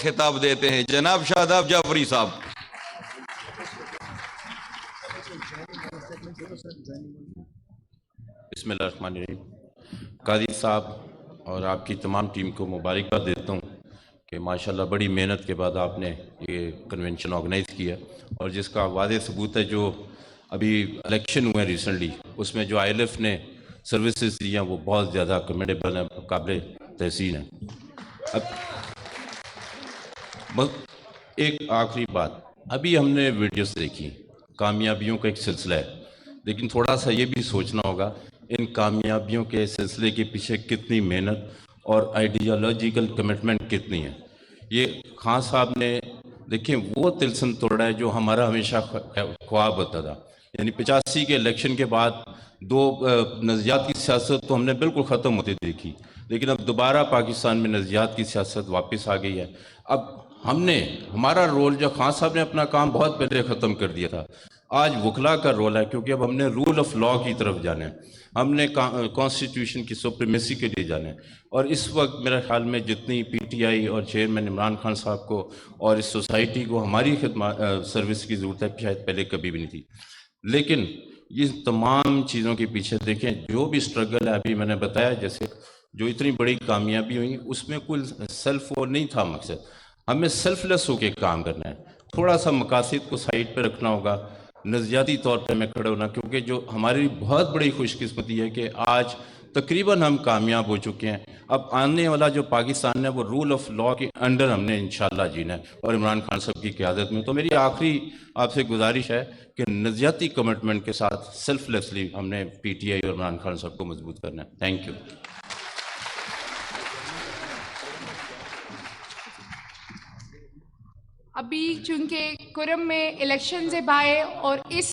خطاب دیتے ہیں جناب شاداب جعفری صاحب۔ بسم اللہ الرحمن الرحیم۔ قاضی صاحب اور آپ کی تمام ٹیم کو مبارکباد دیتا ہوں کہ ماشاءاللہ بڑی محنت کے بعد آپ نے یہ کنونشن آرگنائز کیا، اور جس کا واضح ثبوت ہے جو ابھی الیکشن ہوئے ہیں ریسنٹلی، اس میں جو آئی ایل ایف نے سروسز دی ہیں وہ بہت زیادہ کمنڈیبل ہیں، قابل تحسین ہیں۔ اب بس ایک آخری بات، ابھی ہم نے ویڈیوز دیکھی، کامیابیوں کا ایک سلسلہ ہے، لیکن تھوڑا سا یہ بھی سوچنا ہوگا ان کامیابیوں کے سلسلے کے پیچھے کتنی محنت اور آئیڈیالوجیکل کمٹمنٹ کتنی ہے۔ یہ خان صاحب نے دیکھیں وہ تلسم توڑا ہے جو ہمارا ہمیشہ خواب ہوتا تھا، یعنی 85 کے الیکشن کے بعد دو نظریات کی سیاست تو ہم نے بالکل ختم ہوتی دیکھی، لیکن اب دوبارہ پاکستان میں نظریات کی سیاست واپس آ گئی ہے۔ اب ہمارا رول جو خان صاحب نے اپنا کام بہت پہلے ختم کر دیا تھا، آج وکلا کا رول ہے، کیونکہ اب ہم نے رول آف لا کی طرف جانا ہے، ہم نے کانسٹیٹیوشن کی سپریمیسی کے لیے جانا ہے۔ اور اس وقت میرے خیال میں جتنی پی ٹی آئی اور چیئرمین عمران خان صاحب کو اور اس سوسائٹی کو ہماری سروس کی ضرورت ہے، شاید پہلے کبھی بھی نہیں تھی۔ لیکن یہ تمام چیزوں کے پیچھے دیکھیں جو بھی سٹرگل ہے، ابھی میں نے بتایا جیسے جو اتنی بڑی کامیابی ہوئی اس میں کوئی سیلف وہ نہیں تھا مقصد، ہمیں سیلف لیس ہو کے کام کرنا ہے، تھوڑا سا مقاصد کو سائڈ پہ رکھنا ہوگا، نظریاتی طور پہ میں کھڑے ہونا، کیونکہ جو ہماری بہت بڑی خوش قسمتی ہے کہ آج تقریباً ہم کامیاب ہو چکے ہیں۔ اب آنے والا جو پاکستان ہے وہ رول آف لا کے انڈر ہم نے انشاءاللہ جینا ہے، اور عمران خان صاحب کی قیادت میں۔ تو میری آخری آپ سے گزارش ہے کہ نظریاتی کمٹمنٹ کے ساتھ سیلف لیسلی ہم نے پی ٹی آئی اور عمران خان صاحب کو مضبوط کرنا ہے۔ Thank you. ابھی چونکہ کرم میں الیکشن سے بائے اور اس